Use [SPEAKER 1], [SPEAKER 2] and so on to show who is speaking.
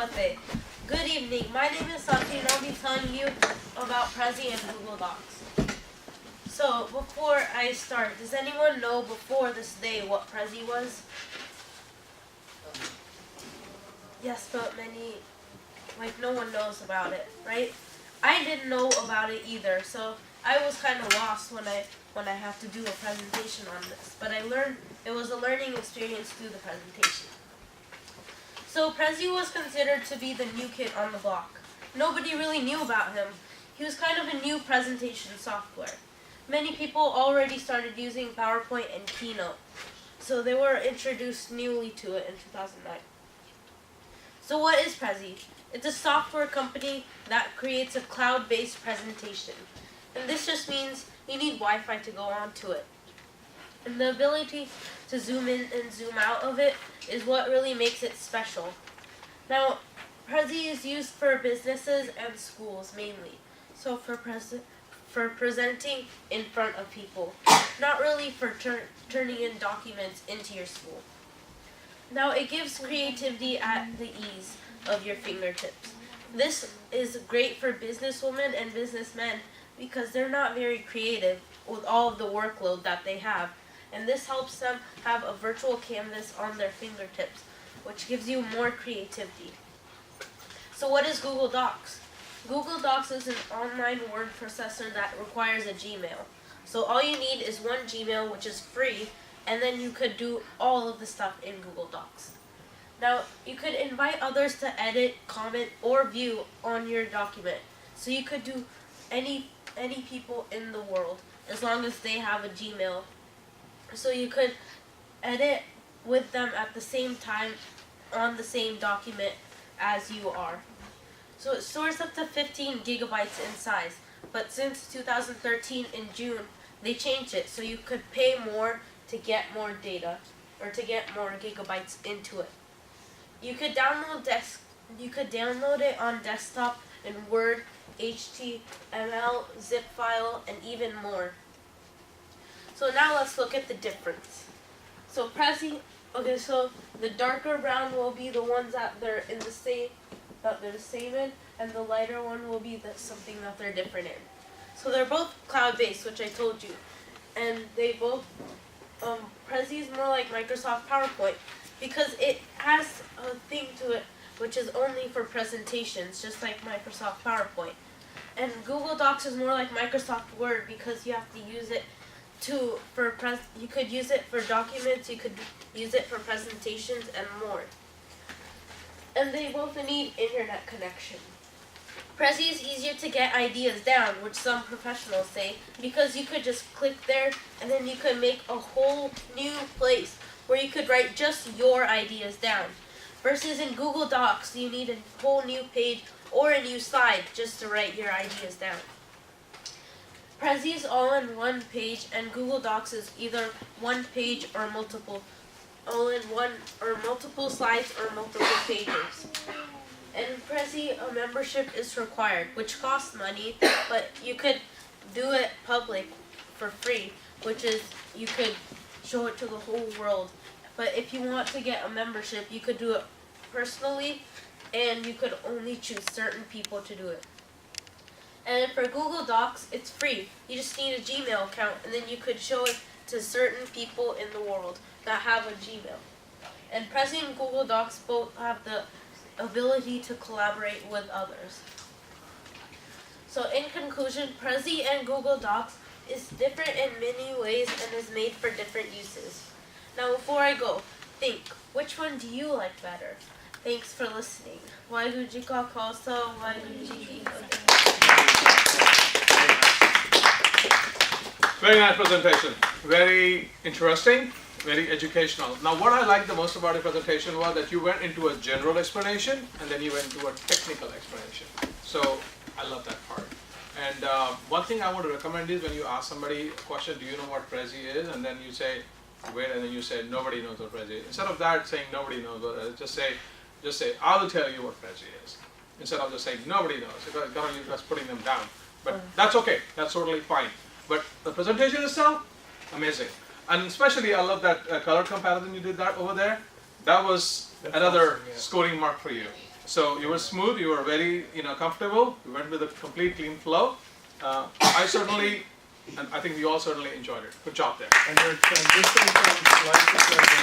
[SPEAKER 1] Pate. Good evening. My name is Sachi and I'll be telling you about Prezi and Google Docs. So, before I start, does anyone know before this day what Prezi was? Yes, but no one knows about it, right? I didn't know about it either, so I was kind of lost when I have to do a presentation on this. But I learned it was a learning experience through the presentation. So Prezi was considered to be the new kid on the block. Nobody really knew about him. He was kind of a new presentation software. Many people already started using PowerPoint and Keynote, so they were introduced newly to it in 2009. So what is Prezi? It's a software company that creates a cloud-based presentation. And this just means you need Wi-Fi to go onto it. And the ability to zoom in and zoom out of it is what really makes it special. Now, Prezi is used for businesses and schools mainly. So for presenting in front of people, not really for turning in documents into your school. Now, it gives creativity at the ease of your fingertips. This is great for businesswomen and businessmen because they're not very creative with all of the workload that they have. And this helps them have a virtual canvas on their fingertips, which gives you more creativity. So what is Google Docs? Google Docs is an online word processor that requires a Gmail. So all you need is one Gmail, which is free, and then you could do all of the stuff in Google Docs. Now, you could invite others to edit, comment, or view on your document. So you could do any people in the world, as long as they have a Gmail. So you could edit with them at the same time on the same document as you are. So it stores up to 15 gigabytes in size, but since 2013 in June, they changed it so you could pay more to get more data, or to get more gigabytes into it. You could download it on desktop in Word, HTML, zip file, and even more. So now let's look at the difference. So Prezi, so the darker brown will be the ones that they're the same in, and the lighter one will be something that they're different in. So they're both cloud-based, which I told you, and they both Prezi is more like Microsoft PowerPoint because it has a thing to it which is only for presentations, just like Microsoft PowerPoint. And Google Docs is more like Microsoft Word because you have to use it you could use it for documents, you could use it for presentations and more. And they both need internet connection. Prezi is easier to get ideas down, which some professionals say, because you could just click there and then you could make a whole new place where you could write just your ideas down. Versus in Google Docs, you need a whole new page or a new slide just to write your ideas down. Prezi is all in one page, and Google Docs is either one page or multiple slides or multiple pages. And Prezi, a membership is required, which costs money, but you could do it public for free, which is you could show it to the whole world. But if you want to get a membership, you could do it personally, and you could only choose certain people to do it. And for Google Docs, it's free. You just need a Gmail account, and then you could show it to certain people in the world that have a Gmail. And Prezi and Google Docs both have the ability to collaborate with others. So in conclusion, Prezi and Google Docs is different in many ways and is made for different uses. Now before I go, think, which one do you like better? Thanks for listening. Waheguru Ji Ka Khalsa, Waheguru Ji Ki Fateh.
[SPEAKER 2] Very nice presentation. Very interesting, very educational. Now what I liked the most about the presentation was that you went into a general explanation and then you went into a technical explanation. So I love that part. And one thing I want to recommend is when you ask somebody a question, do you know what Prezi is? And then you say, wait, and then you say, nobody knows what Prezi is. Instead of that saying nobody knows what it is, just say, I will tell you what Prezi is. Instead of just saying nobody knows. That's putting them down. But that's okay. That's totally fine. But the presentation itself, amazing. And especially I love that color comparison you did that over there. That was another scoring mark for you. So you were smooth, you were very comfortable, you went with a complete clean flow. I certainly, and I think we all certainly enjoyed it. Good job there.
[SPEAKER 3] And your transition from slide to slide